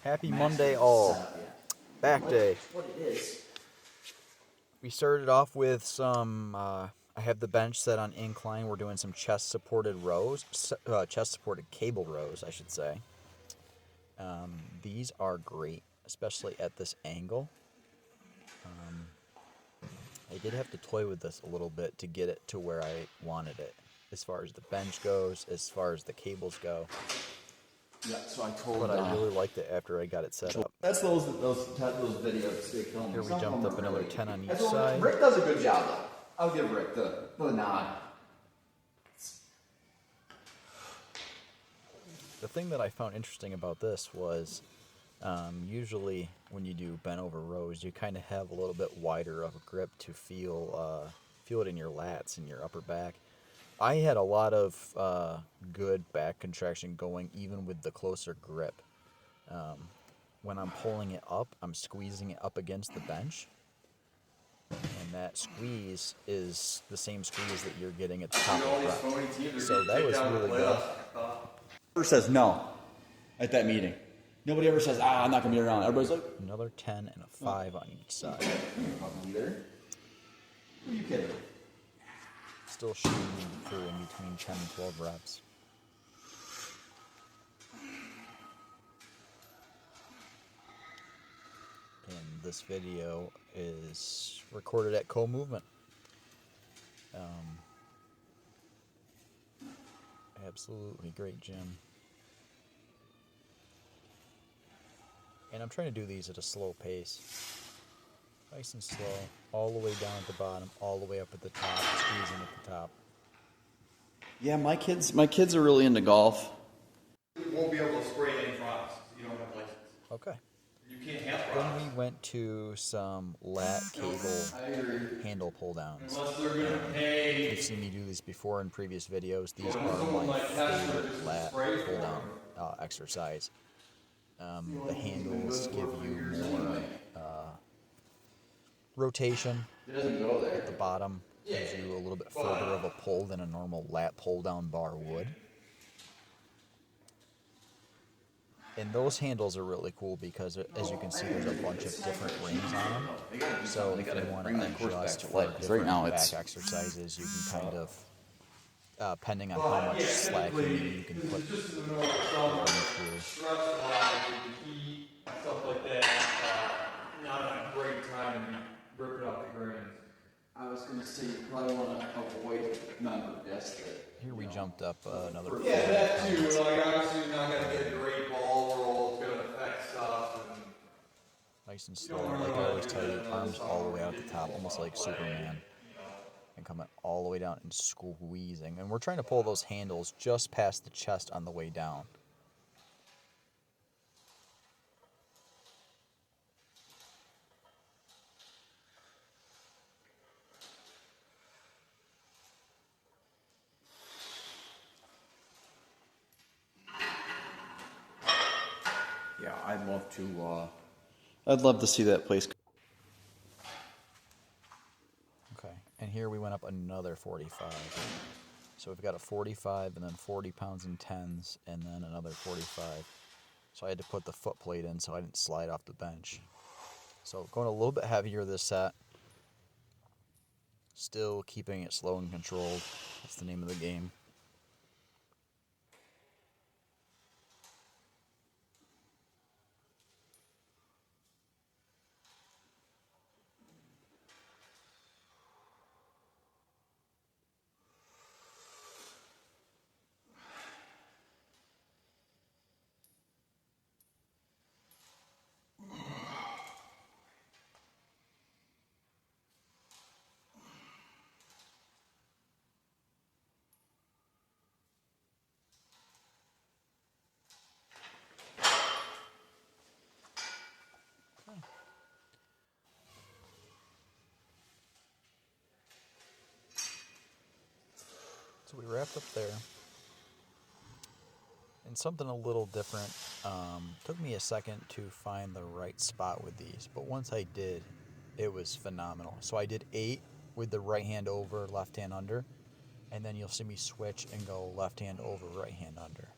Happy Monday all. Back day. What it is. We started off with some, I have the bench set on incline. We're doing some chest supported rows, chest supported cable rows, I should say. These are great, especially at this angle. I did have to toy with this a little bit to get it to where I wanted it, as far as the bench goes, as far as the cables go. Yeah, so I told. But I really liked it after I got it set up. That's those videos they film. Here we jumped up another 10 on each That's what- side. Rick does a good job though. I'll give Rick the nod. The thing that I found interesting about this was usually when you do bent over rows, you kind of have a little bit wider of a grip to feel it in your lats and your upper back. I had a lot of good back contraction going even with the closer grip. When I'm pulling it up, I'm squeezing it up against the bench. And that squeeze is the same squeeze that you're getting at the top of the rep. So that was really good. Never says no at that meeting. Nobody ever says, I'm not gonna be around. Everybody's like, Another 10 and a 5 on each side. either. Who are you kidding? Still shooting through in between 10 and 12 reps. And this video is recorded at Co-Movement. Absolutely great gym. And I'm trying to do these at a slow pace. Nice and slow, all the way down at the bottom, all the way up at the top, squeezing at the top. Yeah, my kids are really into golf. You won't be able to spray any products. You don't have a license. Okay. You can't have Then products. we went to some lat cable handle pull downs. Unless they're going to pay. You've seen me do these before in previous videos. These are my favorite lat pull down exercise. The handles give you more rotation. It doesn't go there. At the bottom gives you a little bit further of a pull than a normal lat pull down bar would. And those handles are really cool because, as you can see, there's a bunch of different rings on them. So if you want to adjust for different back exercises, you can kind of, depending on how much slack you need, you can put Just in the middle of the summer, through. stress a lot, the heat, stuff like that. Not a great time to be ripping out the grains. I was gonna say you probably want to avoid member yesterday. Here we jumped up another. Yeah, that too. Like, obviously, you're not going to get a great ball roll. It's going to affect stuff. And Nice and slow, like I always tell you, arms all the way out the top, almost like Superman. And coming all the way down and squeezing. And we're trying to pull those handles just past the chest on the way down. Yeah, I'd love to. I'd love to see that place. Okay, and here we went up another 45. So we've got a 45 and then 40 pounds in tens and then another 45. So I had to put the foot plate in so I didn't slide off the bench. So going a little bit heavier this set. Still keeping it slow and controlled. That's the name of the game. So we wrapped up there. And something a little different. Took me a second to find the right spot with these, but once I did, it was phenomenal. So I did 8 with the right hand over, left hand under, and then you'll see me switch and go left hand over, right hand under.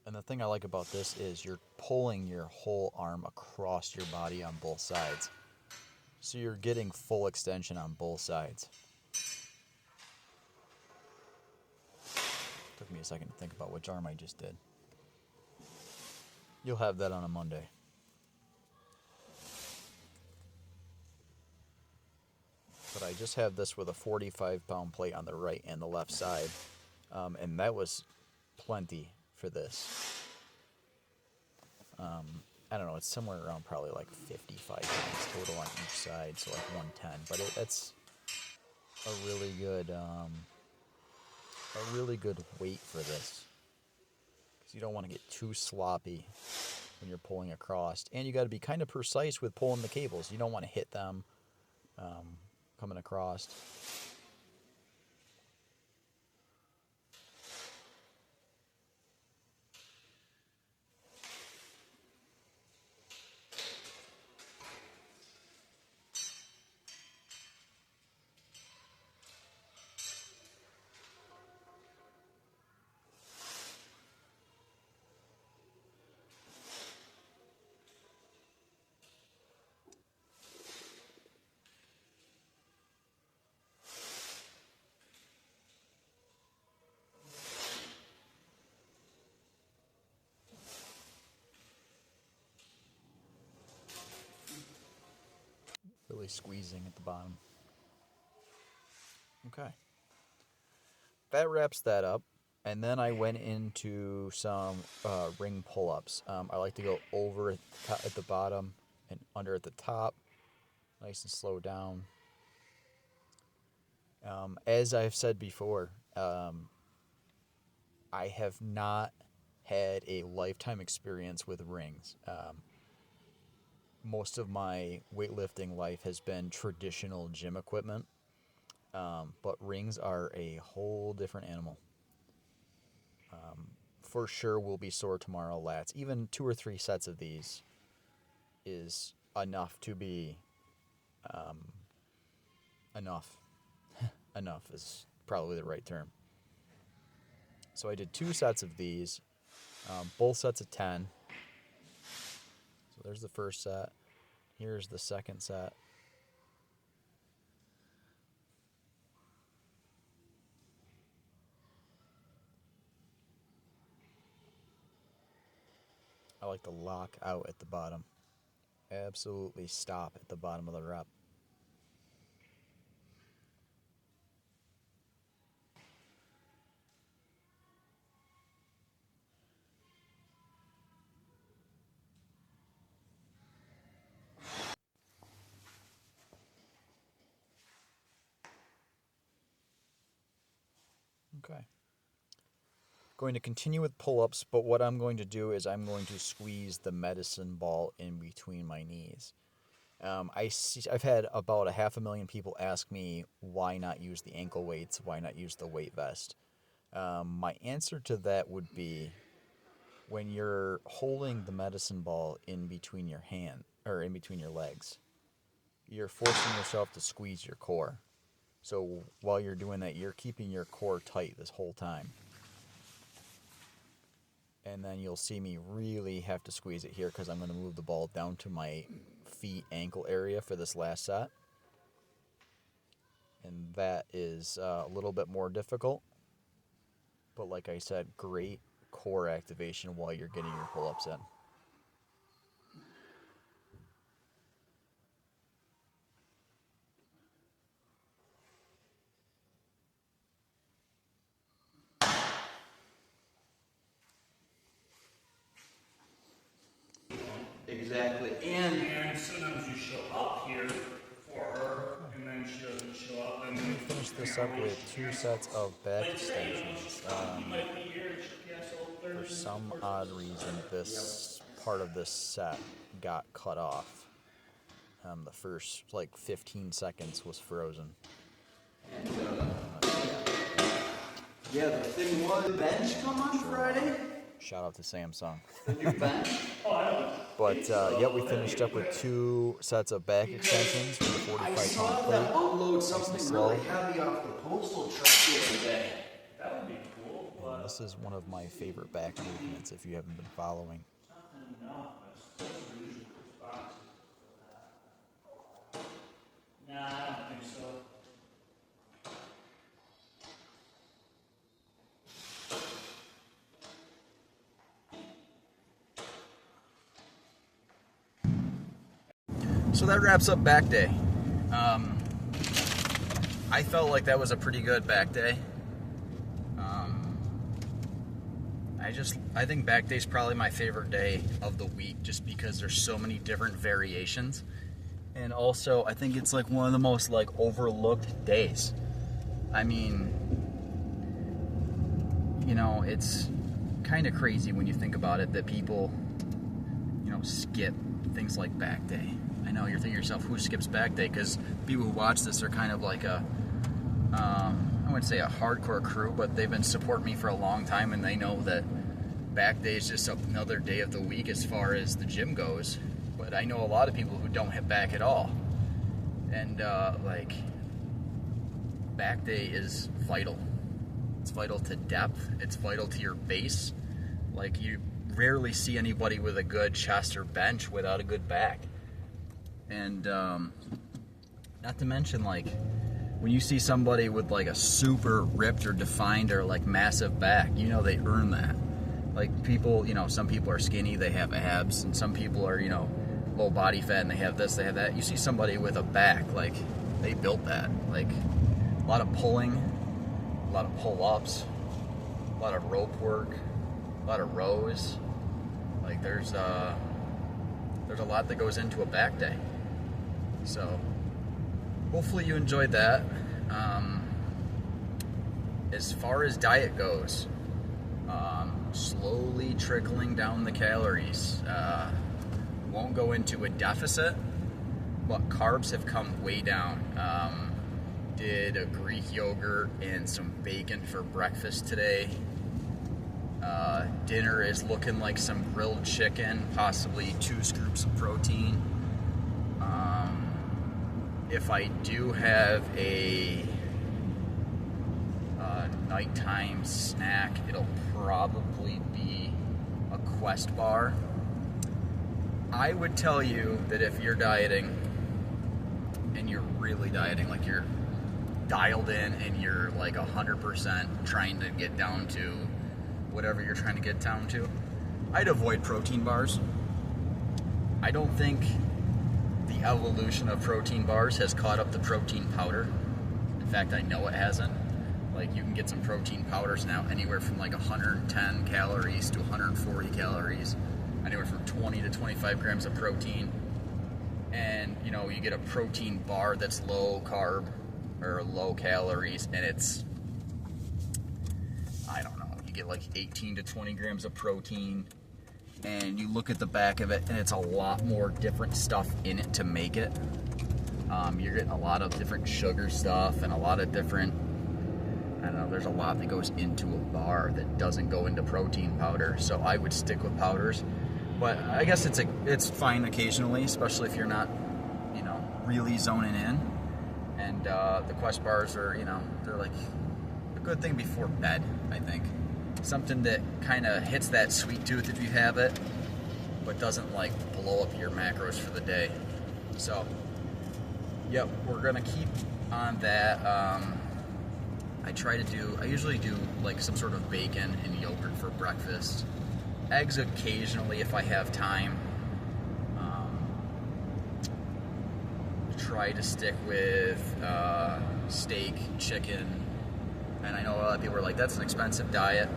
And the thing I like about this is you're pulling your whole arm across your body on both sides. So you're getting full extension on both sides. Took me a second to think about which arm I just did. You'll have that on a Monday. But I just have this with a 45-pound plate on the right and the left side. And that was plenty for this. I don't know, it's somewhere around probably like 55 pounds total on each side, so like 110. But that's a really good weight for this. Because you don't want to get too sloppy when you're pulling across. And you got to be kind of precise with pulling the cables. You don't want to hit them coming across. Really squeezing at the bottom. Okay. That wraps that up. And then I went into some ring pull-ups. I like to go over at the bottom and under at the top. Nice and slow down. As I've said before, I have not had a lifetime experience with rings. Most of my weightlifting life has been traditional gym equipment, but rings are a whole different animal. For sure will be sore tomorrow lats. Even 2 or 3 sets of these is enough to be enough. Enough is probably the right term. So I did 2 sets of these, both sets of 10. So there's the first set. Here's the second set. I like to lock out at the bottom. Absolutely stop at the bottom of the rep. Okay. Going to continue with pull-ups, but what I'm going to do is I'm going to squeeze the medicine ball in between my knees. I've had about 500,000 people ask me why not use the ankle weights, why not use the weight vest. My answer to that would be when you're holding the medicine ball in between your hand or in between your legs, you're forcing yourself to squeeze your core. So while you're doing that, you're keeping your core tight this whole time. And then you'll see me really have to squeeze it here because I'm going to move the ball down to my feet ankle area for this last set. And that is a little bit more difficult. But like I said, great core activation while you're getting your pull-ups in. Exactly. And sometimes you show up here for her, and then she doesn't show up. And then Finish this up with 2 sets of back extensions. For some odd reason, this part of this set got cut off. The first 15 seconds was frozen. yeah, the thing was, bench come on Friday. Shout out to Samsung. The new bench. But we finished up with 2 sets of back extensions with a I 45-pound saw plate. them unload something slow. really heavy off the postal truck the other day. that would be cool. And This is one of my favorite back movements if you haven't been following. Nah, I don't think so. So that wraps up back day. I felt like that was a pretty good back day. I think back day is probably my favorite day of the week just because there's so many different variations. And also, I think it's like one of the most like overlooked days. I mean, you know, it's kind of crazy when you think about it that people, you know, skip things like back day. I know you're thinking to yourself, who skips back day? Because people who watch this are kind of like a, I wouldn't say a hardcore crew, but they've been supporting me for a long time, and they know that back day is just another day of the week as far as the gym goes. But I know a lot of people who don't hit back at all, and like back day is vital. It's vital to depth. It's vital to your base. Like, you rarely see anybody with a good chest or bench without a good back. And not to mention, like, when you see somebody with like a super ripped or defined or like massive back, you know they earn that. Like, people, you know, some people are skinny, they have abs, and some people are, you know, low body fat and they have this, they have that. You see somebody with a back, like, they built that. Like, a lot of pulling, a lot of pull-ups, a lot of rope work, a lot of rows. Like, there's a lot that goes into a back day. So hopefully you enjoyed that. As far as diet goes, slowly trickling down the calories. Won't go into a deficit, but carbs have come way down. Did a Greek yogurt and some bacon for breakfast today. Dinner is looking like some grilled chicken, possibly 2 scoops of protein. If I do have a nighttime snack, it'll probably be a Quest bar. I would tell you that if you're dieting, and you're really dieting, like you're dialed in and you're like 100% trying to get down to whatever you're trying to get down to, I'd avoid protein bars. I don't think the evolution of protein bars has caught up to protein powder. In fact, I know it hasn't. Like, you can get some protein powders now anywhere from like 110 calories to 140 calories, anywhere from 20 to 25 grams of protein. And, you know, you get a protein bar that's low carb or low calories, and it's, I don't know, you get like 18 to 20 grams of protein, and you look at the back of it, and it's a lot more different stuff in it to make it. You're getting a lot of different sugar stuff and a lot of different, I don't know, there's a lot that goes into a bar that doesn't go into protein powder, so I would stick with powders. But I guess it's fine occasionally, especially if you're not, you know, really zoning in. And the Quest bars are, you know, they're like a good thing before bed, I think. Something that kind of hits that sweet tooth if you have it, but doesn't like blow up your macros for the day. So, yep, we're gonna keep on that. I usually do like some sort of bacon and yogurt for breakfast. Eggs occasionally if I have time. Try to stick with steak, chicken, and I know a lot of people are like, that's an expensive diet.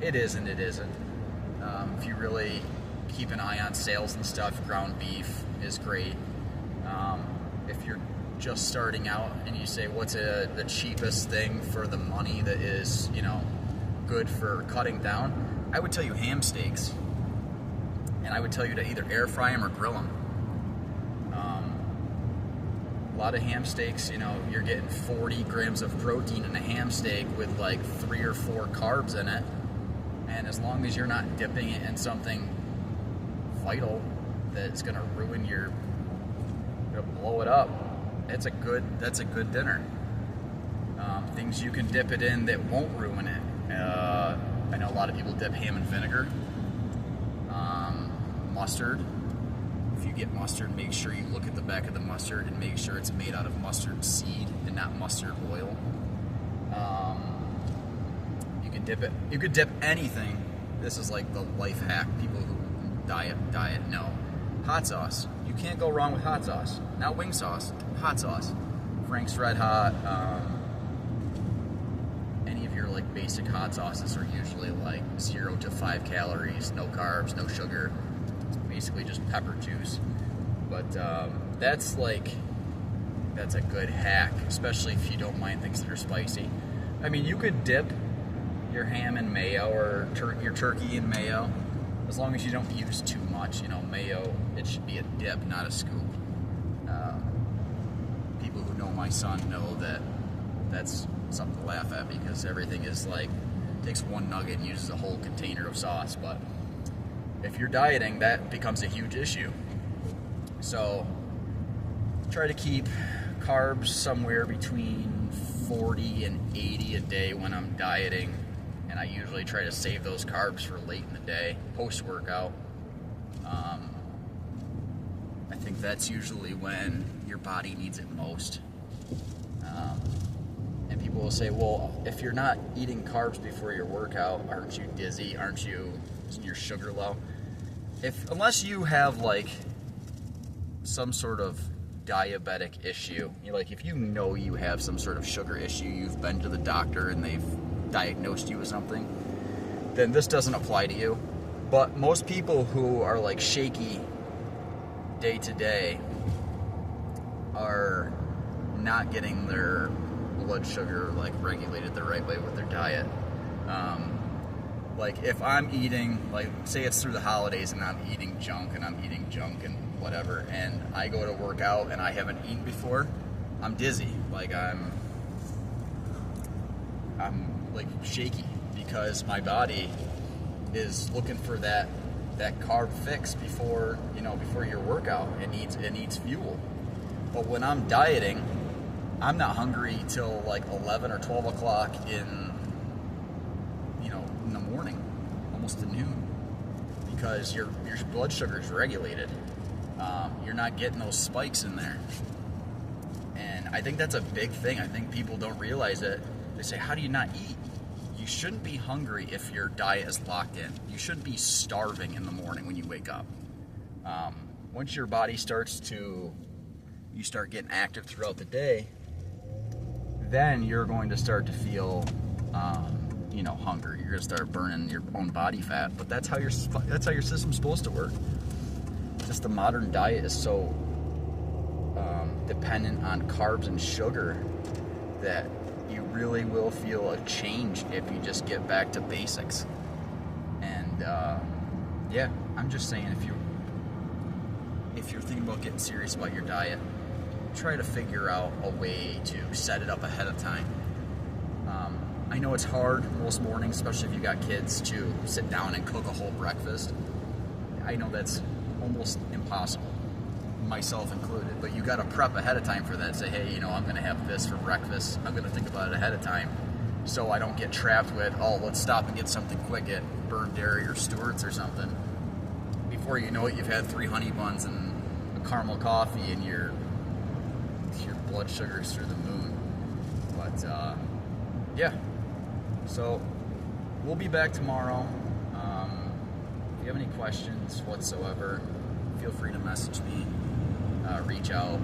It is and it isn't. If you really keep an eye on sales and stuff, ground beef is great. If you're just starting out and you say, what's the cheapest thing for the money that is, you know, good for cutting down, I would tell you ham steaks. And I would tell you to either air fry them or grill them. A lot of ham steaks, you know, you're getting 40 grams of protein in a ham steak with like 3 or 4 carbs in it. And as long as you're not dipping it in something vital that's gonna ruin blow it up, that's a good dinner. Things you can dip it in that won't ruin it. I know a lot of people dip ham and vinegar. Mustard. If you get mustard, make sure you look at the back of the mustard and make sure it's made out of mustard seed and not mustard oil. You can dip it. You could dip anything. This is like the life hack. People who diet know. Hot sauce. You can't go wrong with hot sauce. Not wing sauce. Hot sauce. Frank's Red Hot. Any of your like basic hot sauces are usually like 0 to 5 calories, no carbs, no sugar. It's basically just pepper juice. But that's a good hack, especially if you don't mind things that are spicy. I mean, you could dip your ham in mayo or your turkey in mayo, as long as you don't use too much. You know, mayo, it should be a dip, not a scoop. People who know my son know that that's something to laugh at, because everything is like, takes one nugget and uses a whole container of sauce. But if you're dieting, that becomes a huge issue. So try to keep carbs somewhere between 40 and 80 a day when I'm dieting, and I usually try to save those carbs for late in the day, post-workout. I think that's usually when your body needs it most. And people will say, well, if you're not eating carbs before your workout, aren't you dizzy? Isn't your sugar low? Unless you have like some sort of diabetic issue, if you know you have some sort of sugar issue, you've been to the doctor and they've diagnosed you with something, then this doesn't apply to you. But most people who are like shaky day to day are not getting their blood sugar like regulated the right way with their diet. Like if I'm eating, like say it's through the holidays and I'm eating junk and whatever, and I go to work out and I haven't eaten before, I'm dizzy. Like I'm like shaky, because my body is looking for that carb fix before your workout. It needs fuel. But when I'm dieting, I'm not hungry till like 11 or 12 o'clock in the morning, almost to noon, because your blood sugar is regulated. You're not getting those spikes in there. And I think that's a big thing. I think people don't realize it. They say, how do you not eat? You shouldn't be hungry if your diet is locked in. You shouldn't be starving in the morning when you wake up. Once your body you start getting active throughout the day, then you're going to start to feel, hunger. You're going to start burning your own body fat. But that's how your system's supposed to work. Just the modern diet is so dependent on carbs and sugar that you really will feel a change if you just get back to basics. And I'm just saying, if you're thinking about getting serious about your diet, try to figure out a way to set it up ahead of time. I know it's hard most mornings, especially if you got kids, to sit down and cook a whole breakfast. I know that's almost impossible, myself included, but you got to prep ahead of time for that. Say, hey, I'm going to have this for breakfast. I'm going to think about it ahead of time, so I don't get trapped with, let's stop and get something quick at Burn Dairy or Stewart's or something. Before you know it, you've had 3 honey buns and a caramel coffee, and your blood sugar's through the moon. But so we'll be back tomorrow. If you have any questions whatsoever, feel free to message me, reach out.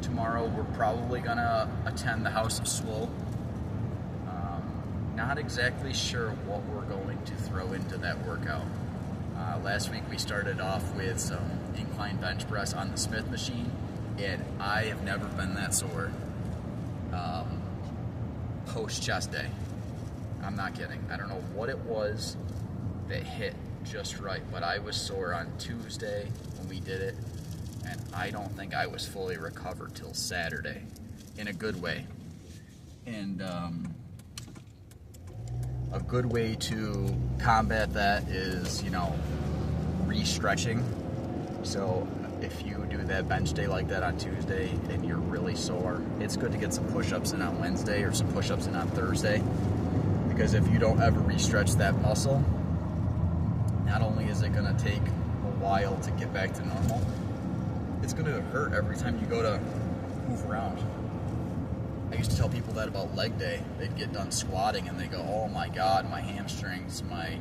Tomorrow we're probably gonna attend the House of Swole. Not exactly sure what we're going to throw into that workout. Last week we started off with some incline bench press on the Smith machine, and I have never been that sore post chest day. I'm not kidding. I don't know what it was that hit just right, but I was sore on Tuesday when we did it, and I don't think I was fully recovered till Saturday, in a good way. And a good way to combat that is, re-stretching. So if you do that bench day like that on Tuesday and you're really sore, it's good to get some push-ups in on Wednesday or some push-ups in on Thursday. because if you don't ever re-stretch that muscle, not only is it going to take a while to get back to normal, it's going to hurt every time you go to move around. I used to tell people that about leg day. They'd get done squatting and they go, oh my God, my hamstrings, my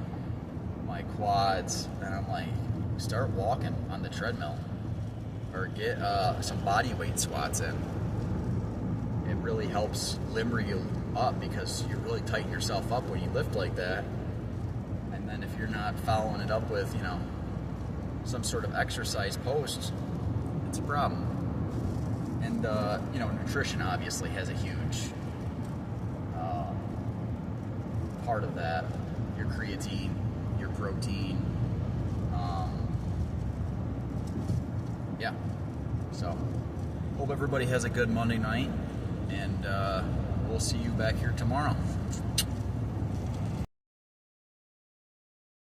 quads. And I'm like, start walking on the treadmill or get some body weight squats in. It really helps limber you up because you really tighten yourself up when you lift like that. And then if you're not following it up with, you know, some sort of exercise post, it's a problem. And, you know, nutrition obviously has a huge part of that. Your creatine, your protein. Yeah. So, hope everybody has a good Monday night. And we'll see you back here tomorrow.